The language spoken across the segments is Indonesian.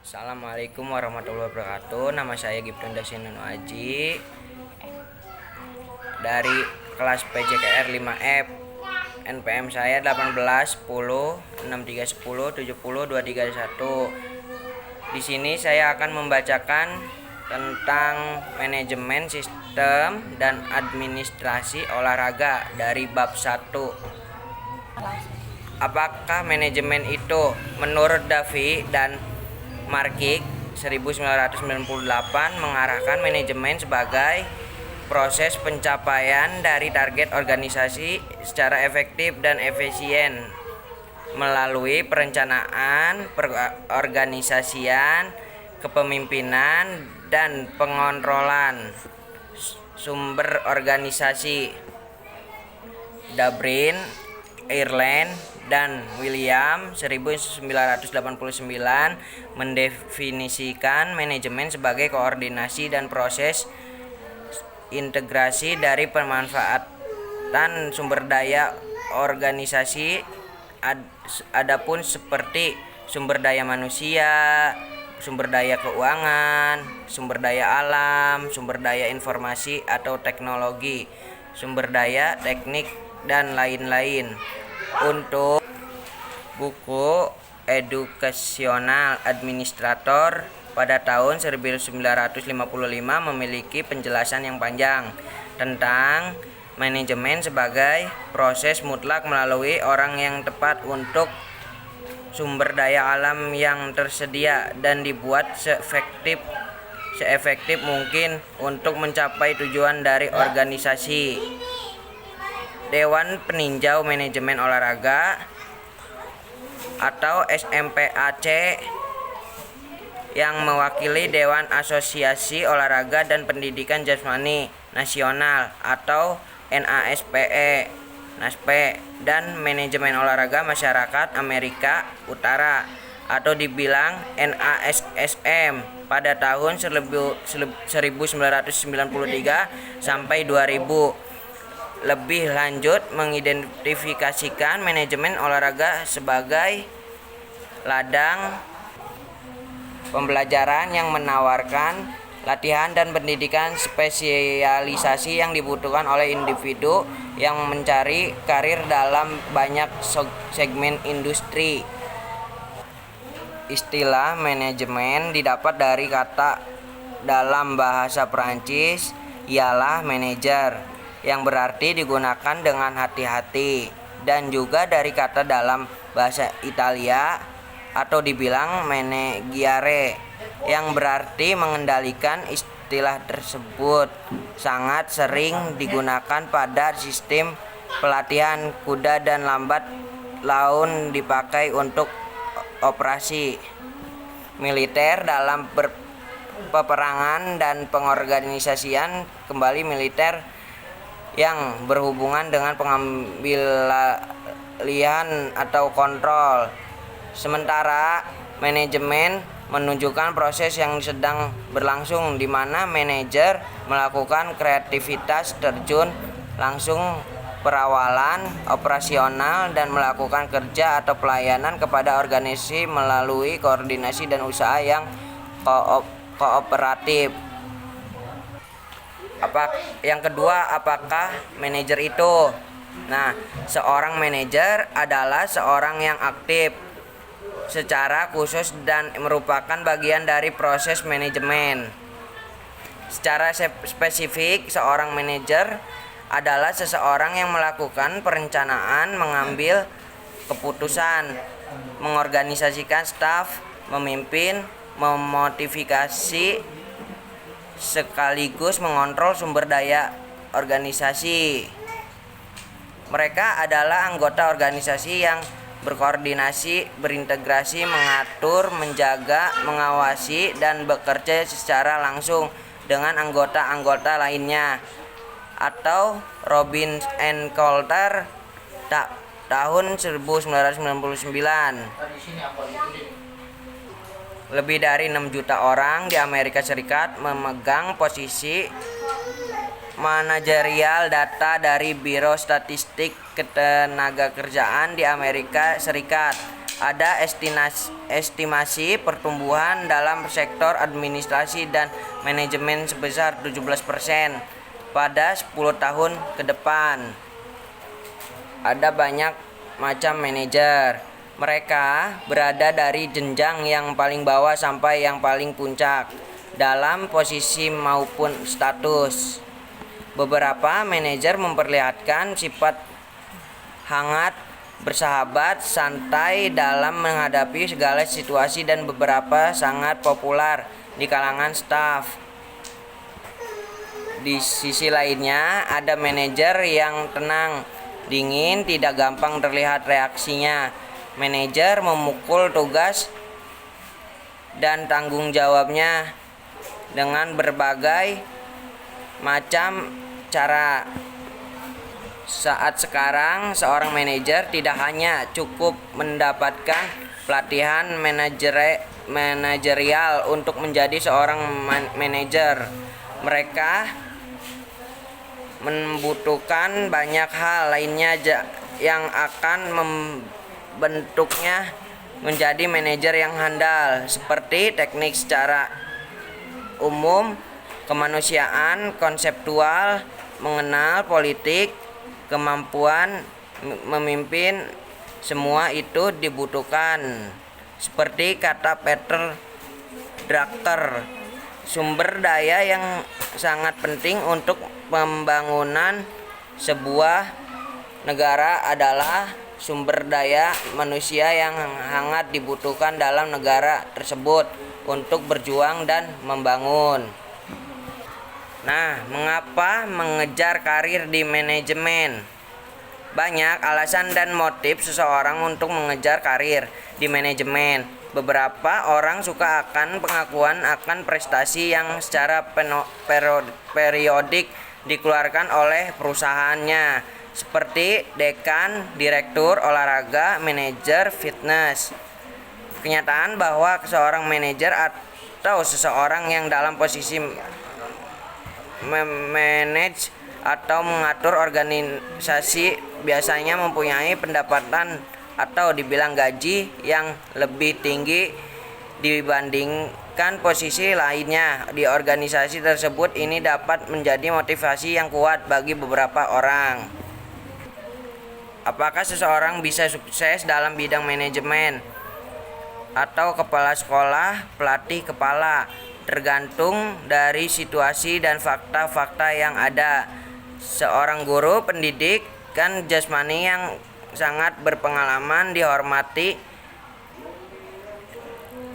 Assalamualaikum warahmatullahi wabarakatuh. Nama saya Gibran Dasinano Aji dari kelas PJKR 5F. NPM saya 18 10 63 10 70 231. Di sini saya akan membacakan tentang manajemen sistem dan administrasi olahraga dari bab 1. Apakah manajemen itu? Menurut Davi dan Markik 1998 mengarahkan manajemen sebagai proses pencapaian dari target organisasi secara efektif dan efisien melalui perencanaan, perorganisasian, kepemimpinan, dan pengontrolan sumber organisasi. Dabrin, Ireland, dan William 1989 mendefinisikan manajemen sebagai koordinasi dan proses integrasi dari pemanfaatan sumber daya organisasi. Adapun seperti sumber daya manusia, sumber daya keuangan, sumber daya alam, sumber daya informasi atau teknologi, sumber daya teknik, dan lain-lain. Untuk buku Educational Administrator pada tahun 1955 memiliki penjelasan yang panjang tentang manajemen sebagai proses mutlak melalui orang yang tepat untuk sumber daya alam yang tersedia dan dibuat seefektif mungkin untuk mencapai tujuan dari organisasi. Dewan Peninjau Manajemen Olahraga atau SMPAC yang mewakili Dewan Asosiasi Olahraga dan Pendidikan Jasmani Nasional atau NASPE dan Manajemen Olahraga Masyarakat Amerika Utara atau dibilang NASSM pada tahun 1993 sampai 2000. Lebih lanjut mengidentifikasikan manajemen olahraga sebagai ladang pembelajaran yang menawarkan latihan dan pendidikan spesialisasi yang dibutuhkan oleh individu yang mencari karir dalam banyak segmen industri. Istilah manajemen didapat dari kata dalam bahasa Perancis ialah manager, yang berarti digunakan dengan hati-hati, dan juga dari kata dalam bahasa Italia atau dibilang maneggiare yang berarti mengendalikan. Istilah tersebut sangat sering digunakan pada sistem pelatihan kuda dan lambat laun dipakai untuk operasi militer dalam peperangan dan pengorganisasian kembali militer yang berhubungan dengan pengambilan atau kontrol. Sementara manajemen menunjukkan proses yang sedang berlangsung di mana manajer melakukan kreativitas terjun langsung perawalan operasional dan melakukan kerja atau pelayanan kepada organisasi melalui koordinasi dan usaha yang kooperatif. Yang kedua, apakah manajer itu? Nah, seorang manajer adalah seorang yang aktif secara khusus dan merupakan bagian dari proses manajemen. Secara spesifik, seorang manajer adalah seseorang yang melakukan perencanaan, mengambil keputusan, mengorganisasikan staf, memimpin, memotivasi, sekaligus mengontrol sumber daya organisasi. Mereka adalah anggota organisasi yang berkoordinasi, berintegrasi, mengatur, menjaga, mengawasi, dan bekerja secara langsung dengan anggota-anggota lainnya. Atau Robbins and Coulter tahun 1999. Lebih dari 6 juta orang di Amerika Serikat memegang posisi manajerial data dari Biro Statistik Ketenagakerjaan di Amerika Serikat. Ada estimasi pertumbuhan dalam sektor administrasi dan manajemen sebesar 17% pada 10 tahun ke depan. Ada banyak macam manajer. Mereka berada dari jenjang yang paling bawah sampai yang paling puncak dalam posisi maupun status. Beberapa manajer memperlihatkan sifat hangat, bersahabat, santai dalam menghadapi segala situasi dan beberapa sangat populer di kalangan staf. Di sisi lainnya, ada manajer yang tenang, dingin, tidak gampang terlihat reaksinya. Manajer memukul tugas dan tanggung jawabnya dengan berbagai macam cara. Saat sekarang, seorang manajer tidak hanya cukup mendapatkan pelatihan manajerial untuk menjadi seorang manajer. Mereka membutuhkan banyak hal lainnya yang akan membentuknya menjadi manajer yang handal, seperti teknik secara umum, kemanusiaan, konseptual, mengenal politik, kemampuan memimpin. Semua itu dibutuhkan. Seperti kata Peter Drucker, sumber daya yang sangat penting untuk pembangunan sebuah negara adalah sumber daya manusia yang sangat dibutuhkan dalam negara tersebut untuk berjuang dan membangun. Nah, mengapa mengejar karir di manajemen? Banyak alasan dan motif seseorang untuk mengejar karir di manajemen. Beberapa orang suka akan pengakuan akan prestasi yang secara periodik dikeluarkan oleh perusahaannya, seperti dekan, direktur olahraga, manajer fitness. Kenyataan bahwa seorang manajer atau seseorang yang dalam posisi memanage atau mengatur organisasi biasanya mempunyai pendapatan atau dibilang gaji yang lebih tinggi dibandingkan posisi lainnya di organisasi tersebut. Ini dapat menjadi motivasi yang kuat bagi beberapa orang. Apakah seseorang bisa sukses dalam bidang manajemen atau kepala sekolah, pelatih kepala? Tergantung dari situasi dan fakta-fakta yang ada. Seorang guru pendidikan jasmani yang sangat berpengalaman dihormati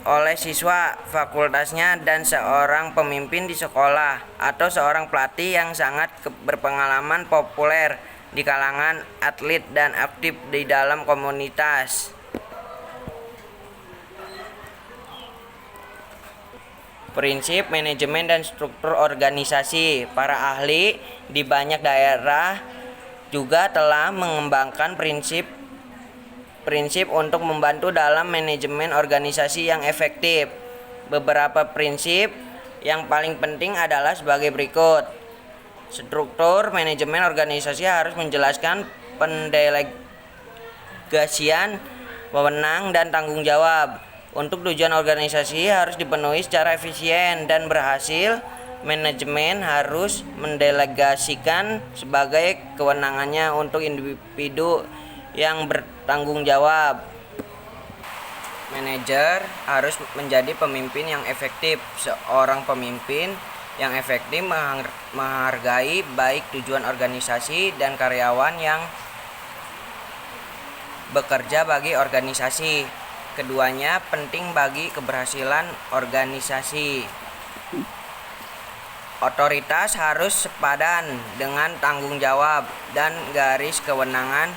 oleh siswa fakultasnya, dan seorang pemimpin di sekolah atau seorang pelatih yang sangat berpengalaman populer di kalangan atlet dan aktif di dalam komunitas. Prinsip manajemen dan struktur organisasi. Para ahli di banyak daerah juga telah mengembangkan prinsip untuk membantu dalam manajemen organisasi yang efektif. Beberapa prinsip yang paling penting adalah sebagai berikut. Struktur manajemen organisasi harus menjelaskan pendelegasian wewenang dan tanggung jawab. Untuk tujuan organisasi harus dipenuhi secara efisien dan berhasil, manajemen harus mendelegasikan sebagai kewenangannya untuk individu yang bertanggung jawab. Manajer harus menjadi pemimpin yang efektif. Seorang pemimpin yang efektif menghargai baik tujuan organisasi dan karyawan yang bekerja bagi organisasi. Keduanya penting bagi keberhasilan organisasi. Otoritas harus sepadan dengan tanggung jawab dan garis kewenangan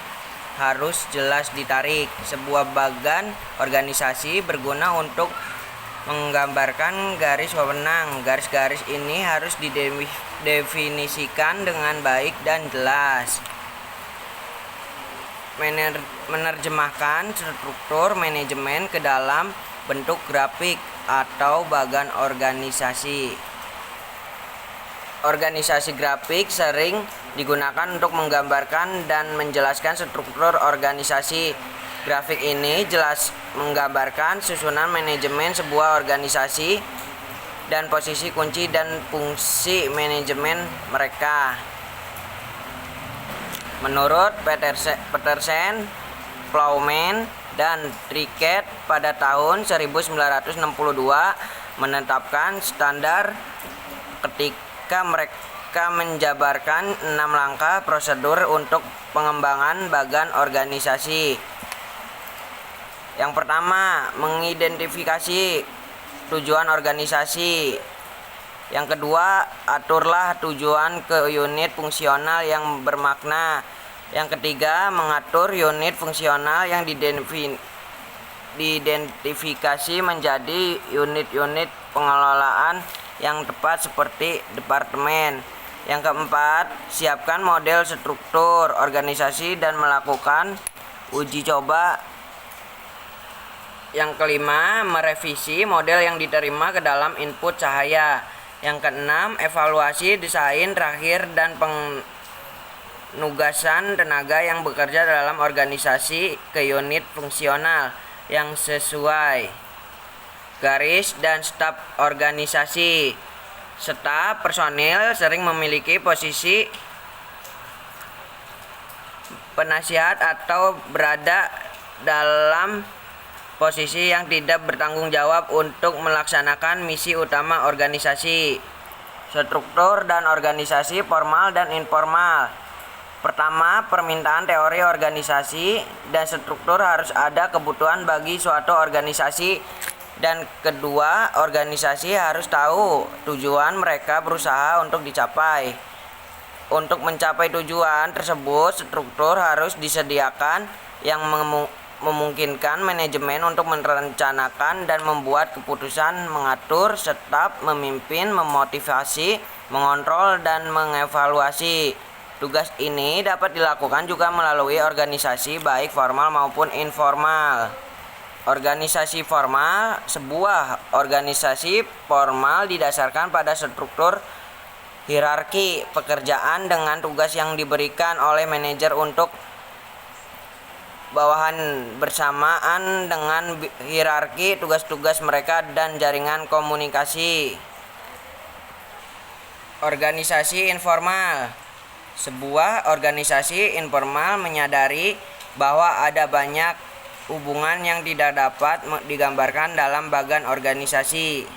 harus jelas ditarik. Sebuah bagan organisasi berguna untuk menggambarkan garis wewenang. Garis-garis ini harus didefinisikan dengan baik dan jelas. Menerjemahkan struktur manajemen ke dalam bentuk grafik atau bagan organisasi. Organisasi grafik sering digunakan untuk menggambarkan dan menjelaskan struktur organisasi. Grafik ini jelas menggambarkan susunan manajemen sebuah organisasi dan posisi kunci dan fungsi manajemen mereka. Menurut Petersen, Plowman, dan Trickett pada tahun 1962 menetapkan standar ketika mereka menjabarkan 6 langkah prosedur untuk pengembangan bagan organisasi. Yang pertama, mengidentifikasi tujuan organisasi. Yang kedua, aturlah tujuan ke unit fungsional yang bermakna. Yang ketiga, mengatur unit fungsional yang diidentifikasi menjadi unit-unit pengelolaan yang tepat seperti departemen. Yang keempat, siapkan model struktur organisasi dan melakukan uji coba. Yang kelima, merevisi model yang diterima ke dalam input cahaya. Yang keenam, evaluasi desain terakhir dan penugasan tenaga yang bekerja dalam organisasi ke unit fungsional yang sesuai. Garis dan staf organisasi. Staf personil sering memiliki posisi penasihat atau berada dalam posisi yang tidak bertanggung jawab untuk melaksanakan misi utama organisasi. Struktur dan organisasi formal dan informal. Pertama, permintaan teori organisasi dan struktur harus ada kebutuhan bagi suatu organisasi. Dan kedua, organisasi harus tahu tujuan mereka berusaha untuk dicapai. Untuk mencapai tujuan tersebut, struktur harus disediakan yang memungkinkan manajemen untuk merencanakan dan membuat keputusan, mengatur, staf, memimpin, memotivasi, mengontrol, dan mengevaluasi. Tugas ini dapat dilakukan juga melalui organisasi baik formal maupun informal. Organisasi formal. Sebuah organisasi formal didasarkan pada struktur hierarki pekerjaan dengan tugas yang diberikan oleh manajer untuk bawahan bersamaan dengan hierarki tugas-tugas mereka dan jaringan komunikasi. Organisasi informal. Sebuah organisasi informal menyadari bahwa ada banyak hubungan yang tidak dapat digambarkan dalam bagan organisasi.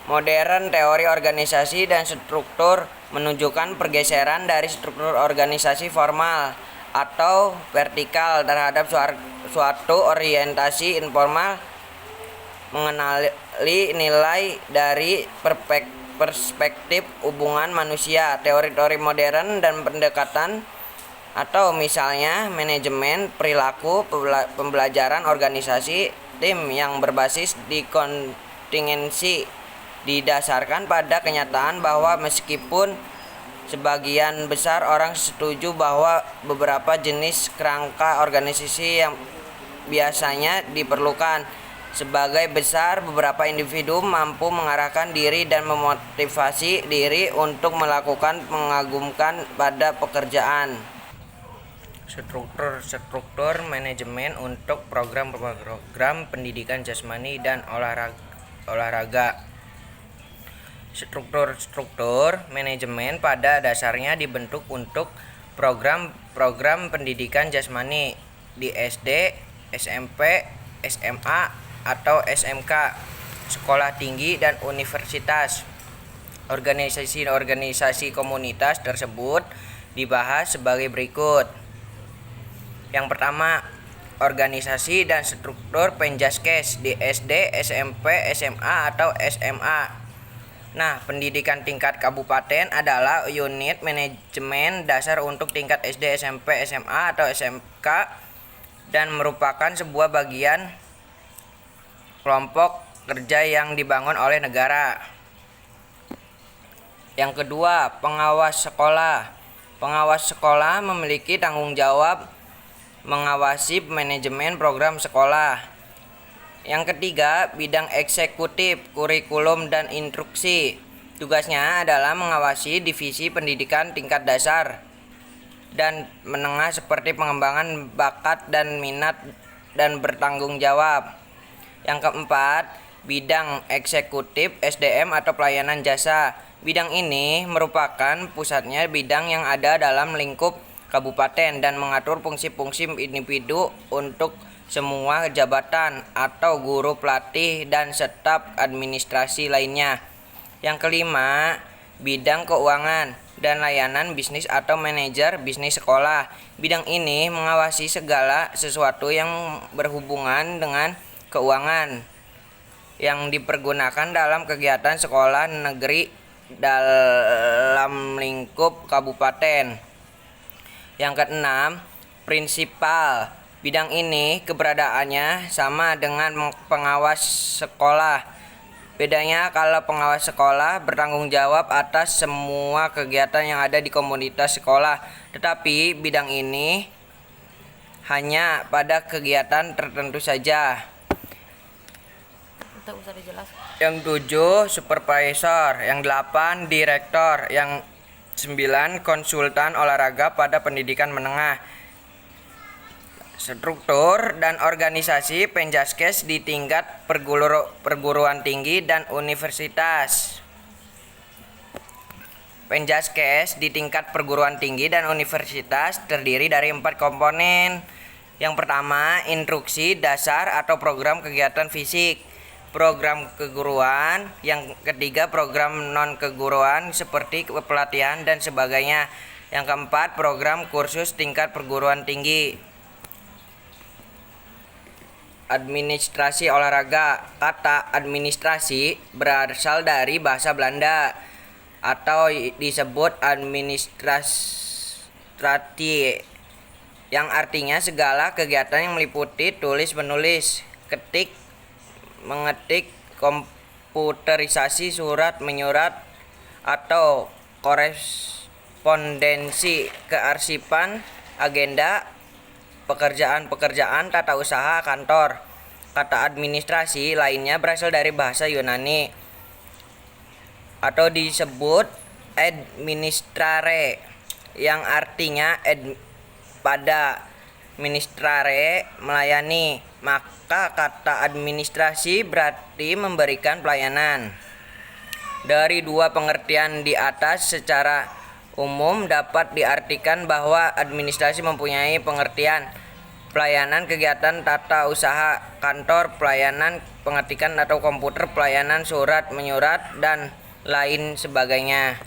Modern teori organisasi dan struktur menunjukkan pergeseran dari struktur organisasi formal atau vertikal terhadap suatu orientasi informal, mengenali nilai dari perspektif hubungan manusia. Teori-teori modern dan pendekatan atau misalnya manajemen perilaku, pembelajaran organisasi, tim yang berbasis di kontingensi didasarkan pada kenyataan bahwa meskipun sebagian besar orang setuju bahwa beberapa jenis kerangka organisasi yang biasanya diperlukan, sebagai besar beberapa individu mampu mengarahkan diri dan memotivasi diri untuk melakukan mengagumkan pada pekerjaan. Struktur manajemen untuk program pendidikan jasmani dan olahraga. Struktur manajemen pada dasarnya dibentuk untuk program pendidikan jasmani di SD, SMP, SMA, atau SMK, sekolah tinggi, dan universitas. Organisasi komunitas tersebut dibahas sebagai berikut. Yang pertama, organisasi dan struktur Penjaskes di SD, SMP, SMA, atau SMA. Nah, pendidikan tingkat kabupaten adalah unit manajemen dasar untuk tingkat SD, SMP, SMA, atau SMK dan merupakan sebuah bagian kelompok kerja yang dibangun oleh negara. Yang kedua, pengawas sekolah. Pengawas sekolah memiliki tanggung jawab mengawasi manajemen program sekolah. Yang ketiga, bidang eksekutif, kurikulum, dan instruksi. Tugasnya adalah mengawasi divisi pendidikan tingkat dasar. dan menengah seperti pengembangan bakat dan minat dan bertanggung jawab. Yang keempat, bidang eksekutif SDM atau pelayanan jasa. Bidang ini merupakan pusatnya bidang yang ada dalam lingkup kabupaten dan mengatur fungsi-fungsi individu untuk semua jabatan atau guru pelatih dan staf administrasi lainnya. Yang kelima, bidang keuangan dan layanan bisnis atau manajer bisnis sekolah. Bidang ini mengawasi segala sesuatu yang berhubungan dengan keuangan yang dipergunakan dalam kegiatan sekolah negeri dalam lingkup kabupaten. Yang keenam, prinsipal. Bidang ini keberadaannya sama dengan pengawas sekolah. Bedanya kalau pengawas sekolah bertanggung jawab atas semua kegiatan yang ada di komunitas sekolah, tetapi bidang ini hanya pada kegiatan tertentu saja. Yang 7, supervisor. Yang 8, direktor. Yang 9, konsultan olahraga pada pendidikan menengah. Struktur dan organisasi Penjaskes di tingkat perguruan tinggi dan universitas. Penjaskes di tingkat perguruan tinggi dan universitas terdiri dari 4 komponen. Yang pertama, instruksi dasar atau program kegiatan fisik, program keguruan. Yang ketiga, program non-keguruan seperti pelatihan dan sebagainya. Yang keempat, program kursus tingkat perguruan tinggi. Administrasi olahraga. Kata administrasi berasal dari bahasa Belanda atau disebut administrasi, yang artinya segala kegiatan yang meliputi tulis menulis, ketik mengetik, komputerisasi, surat menyurat atau korespondensi, kearsipan, agenda, pekerjaan-pekerjaan tata usaha kantor. Kata administrasi lainnya berasal dari bahasa Yunani atau disebut administrare, yang artinya pada, ministrare melayani. Maka kata administrasi berarti memberikan pelayanan. Dari dua pengertian di atas secara umum dapat diartikan bahwa administrasi mempunyai pengertian pelayanan kegiatan tata usaha kantor, pelayanan pengetikan atau komputer, pelayanan surat menyurat, dan lain sebagainya.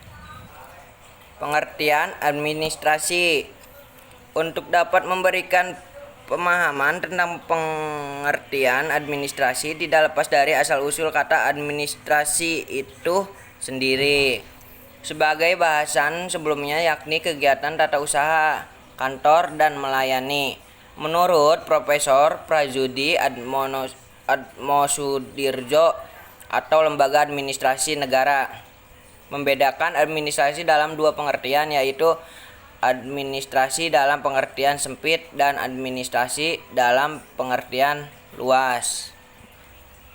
Pengertian administrasi. Untuk dapat memberikan pemahaman tentang pengertian administrasi tidak lepas dari asal-usul kata administrasi itu sendiri sebagai bahasan sebelumnya, yakni kegiatan tata usaha kantor dan melayani. Menurut Profesor Prajudi Atmosudirjo atau Lembaga Administrasi Negara, membedakan administrasi dalam dua pengertian, yaitu administrasi dalam pengertian sempit dan administrasi dalam pengertian luas.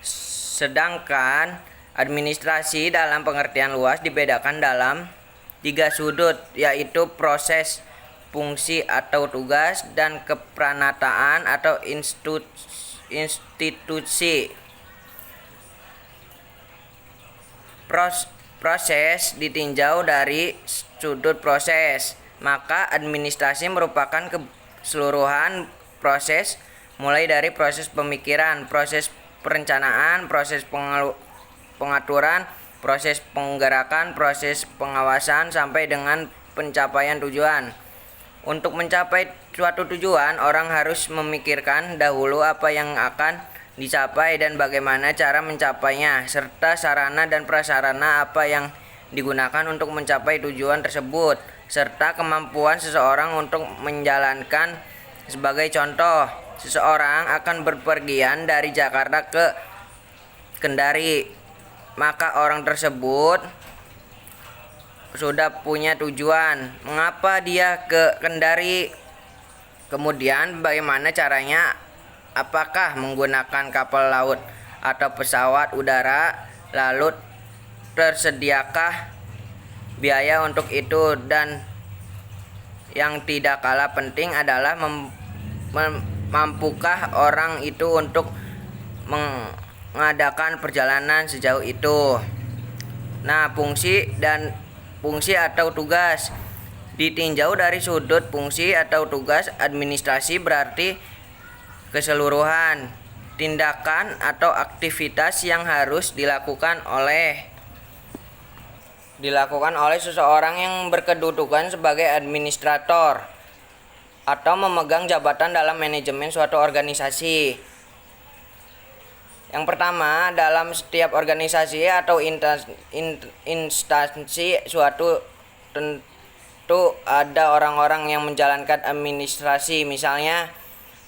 Sedangkan administrasi dalam pengertian luas dibedakan dalam 3 sudut, yaitu proses, fungsi atau tugas, dan kepranataan atau institusi. Proses ditinjau dari sudut proses, maka administrasi merupakan keseluruhan proses, mulai dari proses pemikiran, proses perencanaan, proses pengaturan, proses penggerakan, proses pengawasan, sampai dengan pencapaian tujuan. Untuk mencapai suatu tujuan, orang harus memikirkan dahulu apa yang akan dicapai dan bagaimana cara mencapainya, serta sarana dan prasarana apa yang digunakan untuk mencapai tujuan tersebut, serta kemampuan seseorang untuk menjalankan. Sebagai contoh, seseorang akan berpergian dari Jakarta ke Kendari, maka orang tersebut sudah punya tujuan mengapa dia ke Kendari. Kemudian bagaimana caranya, apakah menggunakan kapal laut atau pesawat udara, lalu tersediakah biaya untuk itu, dan yang tidak kalah penting adalah mampukah orang itu untuk mengadakan perjalanan sejauh itu. Nah, fungsi atau tugas ditinjau dari sudut fungsi atau tugas administrasi berarti keseluruhan tindakan atau aktivitas yang harus dilakukan oleh seseorang yang berkedudukan sebagai administrator atau memegang jabatan dalam manajemen suatu organisasi. Yang pertama, dalam setiap organisasi atau instansi suatu tentu ada orang-orang yang menjalankan administrasi, misalnya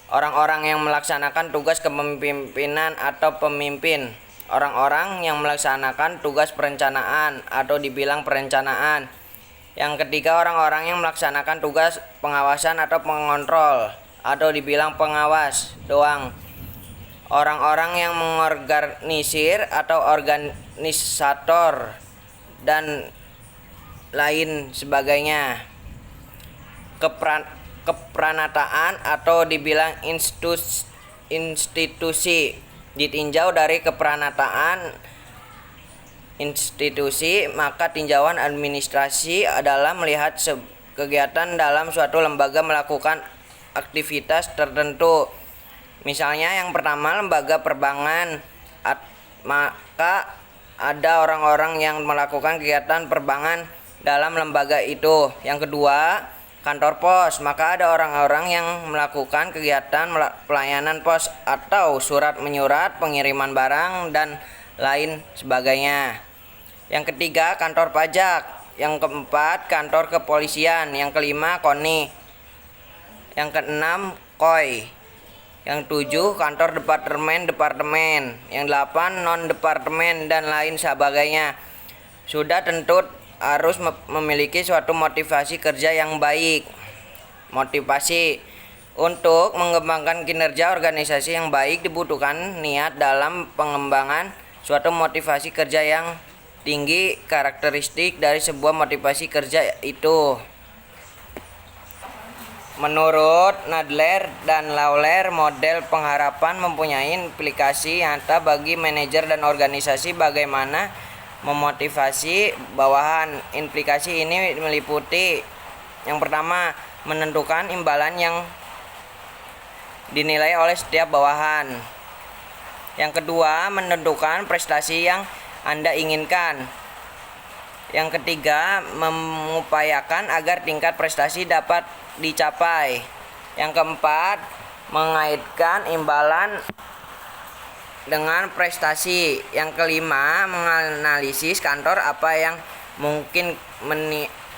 orang-orang yang melaksanakan tugas kepemimpinan atau pemimpin, orang-orang yang melaksanakan tugas perencanaan atau dibilang perencanaan. Yang ketiga, orang-orang yang melaksanakan tugas pengawasan atau pengontrol atau dibilang pengawas doang. Orang-orang yang mengorganisir atau organisator dan lain sebagainya. Kepranataan atau dibilang institusi ditinjau dari kepranataan institusi, maka tinjauan administrasi adalah melihat kegiatan dalam suatu lembaga melakukan aktivitas tertentu. Misalnya yang pertama, lembaga perbankan, maka ada orang-orang yang melakukan kegiatan perbankan dalam lembaga itu. Yang kedua, kantor pos, maka ada orang-orang yang melakukan kegiatan pelayanan pos atau surat menyurat, pengiriman barang, dan lain sebagainya. Yang ketiga, kantor pajak. Yang keempat, kantor kepolisian. Yang kelima, KONI. Yang keenam, KOI. Yang tujuh, kantor departemen. Yang delapan, non-departemen, dan lain sebagainya. Sudah tentu harus memiliki suatu motivasi kerja yang baik. Motivasi untuk mengembangkan kinerja organisasi yang baik dibutuhkan niat dalam pengembangan suatu motivasi kerja yang tinggi. Karakteristik dari sebuah motivasi kerja itu, menurut Nadler dan Lawler, model pengharapan mempunyai implikasi nyata bagi manajer dan organisasi bagaimana memotivasi bawahan. Implikasi ini meliputi yang pertama, menentukan imbalan yang dinilai oleh setiap bawahan. Yang kedua, menentukan prestasi yang Anda inginkan. Yang ketiga, mengupayakan agar tingkat prestasi dapat dicapai. Yang keempat, mengaitkan imbalan dengan prestasi. Yang kelima, menganalisis kantor apa yang mungkin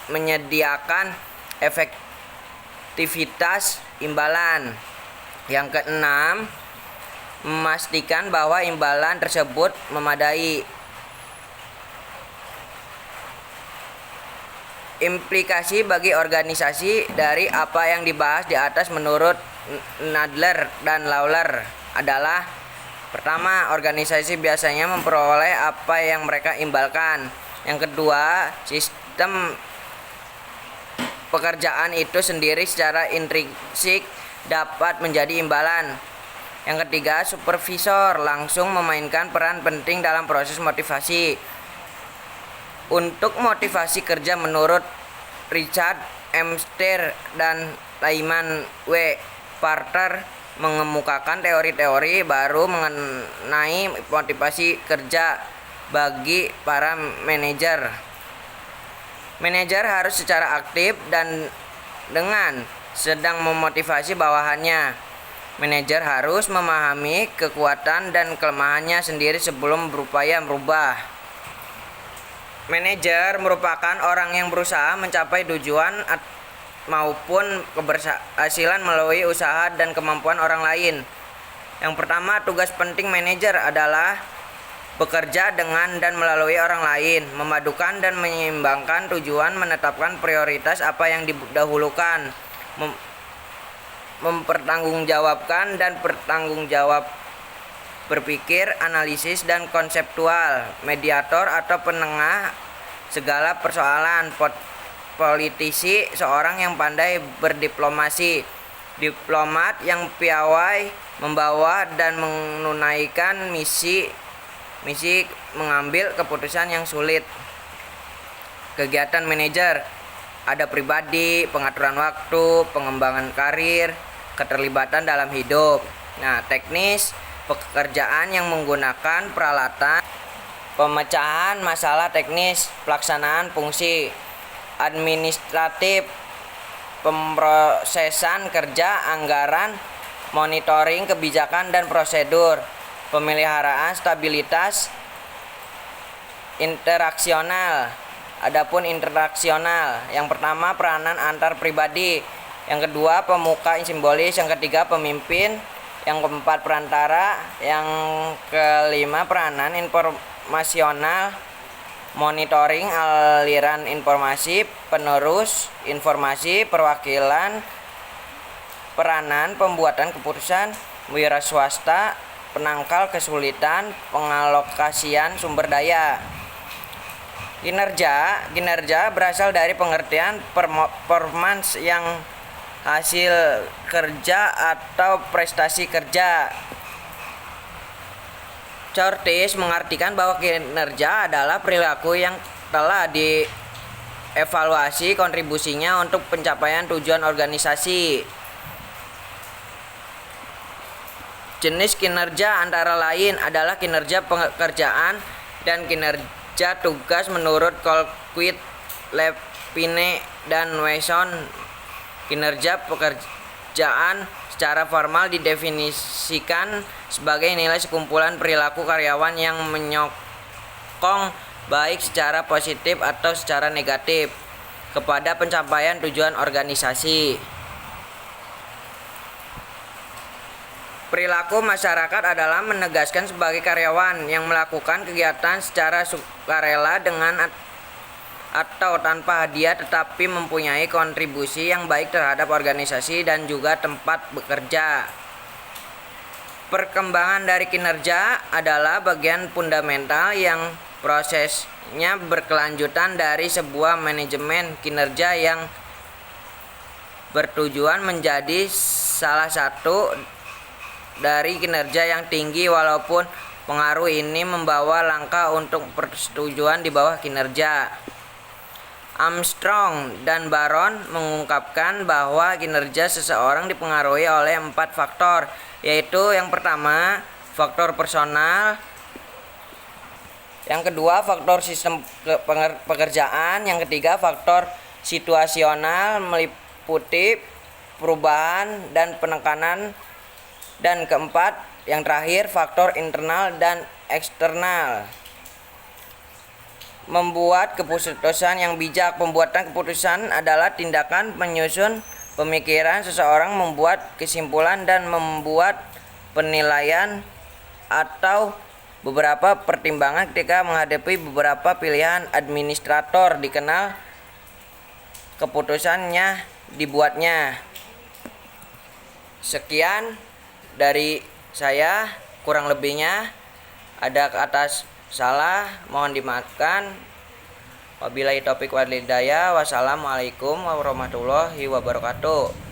menyediakan efektivitas imbalan. Yang keenam, memastikan bahwa imbalan tersebut memadai. Implikasi bagi organisasi dari apa yang dibahas di atas menurut Nadler dan Lawler adalah: pertama, organisasi biasanya memperoleh apa yang mereka imbalkan. Yang kedua, sistem pekerjaan itu sendiri secara intrinsik dapat menjadi imbalan. Yang ketiga, supervisor langsung memainkan peran penting dalam proses motivasi. Untuk motivasi kerja menurut Richard M. Steer dan Lyman W. Parter mengemukakan teori-teori baru mengenai motivasi kerja bagi para manajer. Manajer harus secara aktif dan dengan sedang memotivasi bawahannya. Manajer harus memahami kekuatan dan kelemahannya sendiri sebelum berupaya merubah. Manajer merupakan orang yang berusaha mencapai tujuan maupun keberhasilan melalui usaha dan kemampuan orang lain. Yang pertama, tugas penting manajer adalah bekerja dengan dan melalui orang lain, memadukan dan menyeimbangkan tujuan, menetapkan prioritas apa yang didahulukan, mempertanggungjawabkan dan bertanggung jawab, berpikir, analisis, dan konseptual, mediator atau penengah segala persoalan, politisi, seorang yang pandai berdiplomasi, diplomat yang piawai membawa dan menunaikan misi mengambil keputusan yang sulit. Kegiatan manajer ada pribadi, pengaturan waktu, pengembangan karir, keterlibatan dalam hidup. Nah, teknis pekerjaan yang menggunakan peralatan, pemecahan masalah teknis, pelaksanaan fungsi administratif, pemrosesan kerja, anggaran, monitoring kebijakan dan prosedur, pemeliharaan stabilitas interaksional. Adapun interaksional, yang pertama peranan antar pribadi, yang kedua pemuka simbolis, yang ketiga pemimpin, yang keempat perantara, yang kelima peranan informasional, monitoring aliran informasi, penerus informasi, perwakilan, peranan pembuatan keputusan, wira swasta, penangkal kesulitan, pengalokasian sumber daya. Kinerja berasal dari pengertian performance yang hasil kerja atau prestasi kerja. Curtis mengartikan bahwa kinerja adalah perilaku yang telah dievaluasi kontribusinya untuk pencapaian tujuan organisasi. Jenis kinerja antara lain adalah kinerja pekerjaan dan kinerja tugas menurut Colquitt, Levine, dan Mason. Kinerja pekerjaan secara formal didefinisikan sebagai nilai sekumpulan perilaku karyawan yang menyokong baik secara positif atau secara negatif kepada pencapaian tujuan organisasi. Perilaku masyarakat adalah menegaskan sebagai karyawan yang melakukan kegiatan secara sukarela dengan atau tanpa hadiah tetapi mempunyai kontribusi yang baik terhadap organisasi dan juga tempat bekerja. Perkembangan dari kinerja adalah bagian fundamental yang prosesnya berkelanjutan dari sebuah manajemen kinerja yang bertujuan menjadi salah satu dari kinerja yang tinggi, walaupun pengaruh ini membawa langkah untuk persetujuan di bawah kinerja. Armstrong dan Baron mengungkapkan bahwa kinerja seseorang dipengaruhi oleh 4 faktor, yaitu yang pertama, faktor personal, yang kedua, faktor sistem pekerjaan, yang ketiga, faktor situasional meliputi perubahan dan penekanan, dan keempat, yang terakhir, faktor internal dan eksternal. Membuat keputusan yang bijak. Pembuatan keputusan adalah tindakan menyusun pemikiran seseorang, membuat kesimpulan dan membuat penilaian atau beberapa pertimbangan ketika menghadapi beberapa pilihan. Administrator dikenal keputusannya dibuatnya. Sekian dari saya, kurang lebihnya ada atas salah mohon dimaafkan. Wabillahi taufiq wal hidayah. Wassalamualaikum warahmatullahi wabarakatuh.